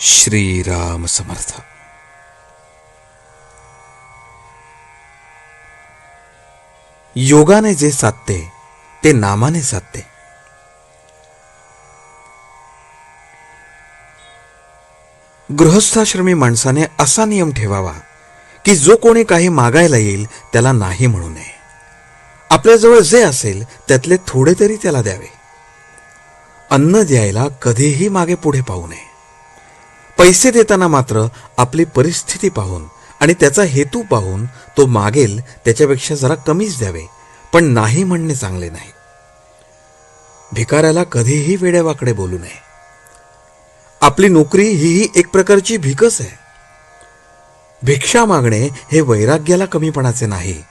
श्रीराम समर्थ. योगाने जे साधते ते नामाने साधते. गृहस्थाश्रमी माणसाने असा नियम ठेवावा की जो कोणी काही मागायला येईल त्याला नाही म्हणू नये. आपल्याजवळ जे असेल त्यातले थोडे तरी त्याला द्यावे. अन्न द्यायला कधीही मागे पुढे पाहू नये. पैसे देताना मात्र आपली परिस्थिती पाहून आणि त्याचा हेतू पाहून तो मागेल त्याच्यापेक्षा जरा कमीच द्यावे, पण नाही म्हणणे चांगले नाही. भिकाऱ्याला कधीही वेडेवाकडे बोलू नये. आपली नोकरी ही एक प्रकारची भिकच आहे. भिक्षा मागणे हे वैराग्याला कमीपणाचे नाही,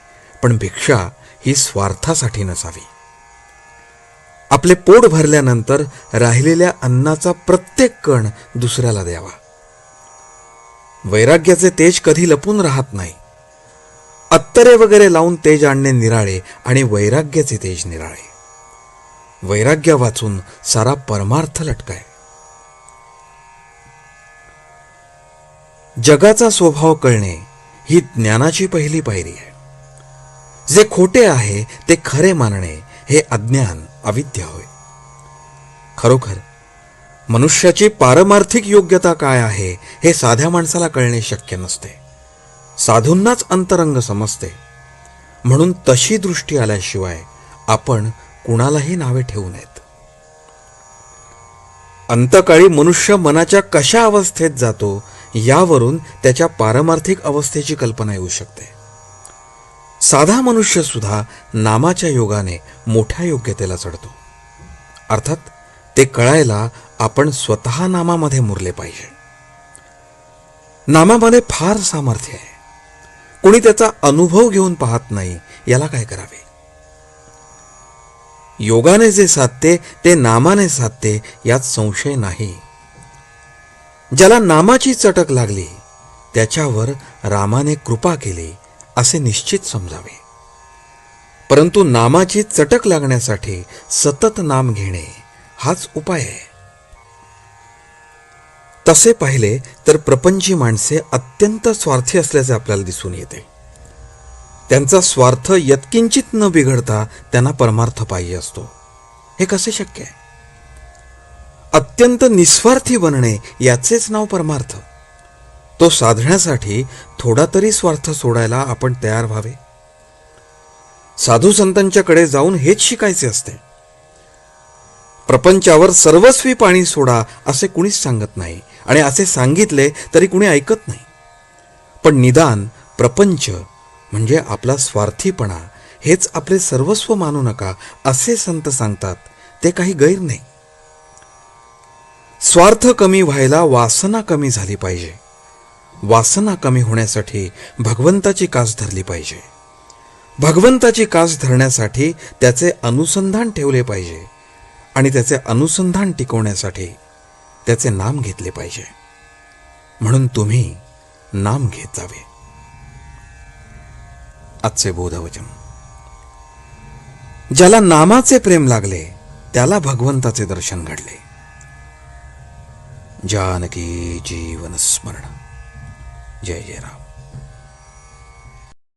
पण भिक्षा ही स्वार्थासाठी नसावी. आपले पोट भरल्यानंतर राहिलेल्या अन्नाचा प्रत्येक कण दुसऱ्याला द्यावा. वैराग्याचे तेज कधी लपून राहत नाही. अत्तरे वगैरे लावून तेज आणणे निराळे आणि वैराग्याचे तेज निराळे. वैराग्य वाचून सारा परमार्थ लटकाय. जगाचा स्वभाव कळणे ही ज्ञानाची पहिली पायरी आहे. जे खोटे आहे ते खरे मानणे हे अज्ञान, अविद्या होय. खरोखर मनुष्याची पारमार्थिक योग्यता काय आहे हे साध्या माणसाला कळणे शक्य नसते. साधूंनाच अंतरंग समजते. म्हणून तशी दृष्टी आल्याशिवाय आपण कुणालाही नावे ठेवू नयेत. अंतकाळी मनुष्य मनाच्या कशा अवस्थेत जातो यावरून त्याच्या पारमार्थिक अवस्थेची कल्पना येऊ शकते. साधा मनुष्य सुद्धा नामाच्या योगाने मोठ्या योग्यतेला चढतो. अर्थात ते कळायला आपण स्वतः नामामध्ये मुरले पाहिजे. नामामध्ये फार सामर्थ्य आहे. कोणी त्याचा अनुभव घेऊन पाहत नाही, याला काय करावे. योगाने जे साधते ते नामाने साधते यात संशय नाही. ज्याला नामाची चटक लागली त्याच्यावर रामाने कृपा केली असे निश्चित समजावे. परंतु नामाची चटक लागण्यासाठी सतत नाम घेणे हाच उपाय आहे. तसे पाहिले तर प्रपंची माणसे अत्यंत स्वार्थी असल्याचे आपल्याला दिसून येते. त्यांचा स्वार्थ यत्किंचित न बिघडता त्यांना परमार्थ पाहिजे असतो. हे कसे शक्य आहे? अत्यंत निस्वार्थी बनणे याचेच नाव परमार्थ. तो साधण्यासाठी थोडा तरी स्वार्थ सोडायला आपण तयार व्हावे. साधू संतांच्याकडे जाऊन हेच शिकायचे असते. प्रपंचावर सर्वस्वी पाणी सोडा असे कुणीच सांगत नाही, आणि असे सांगितले तरी कुणी ऐकत नाही. पण निदान प्रपंच म्हणजे आपला स्वार्थीपणा हेच आपले सर्वस्व मानू नका असे संत सांगतात, ते काही गैर नाही. स्वार्थ कमी व्हायला वासना कमी झाली पाहिजे. वासना कमी होण्यासाठी भगवंताची कास धरली पाहिजे. भगवंताची कास धरण्यासाठी त्याचे अनुसंधान ठेवले पाहिजे, आणि त्याचे अनुसंधान टिकवण्यासाठी त्याचे नाम घेतले पाहिजे. म्हणून तुम्ही नाम घेत जावे. आजचे बोधवचन. ज्याला नामाचे प्रेम लागले त्याला भगवंताचे दर्शन घडले. जानकी जीवन स्मरण. जय जय राम.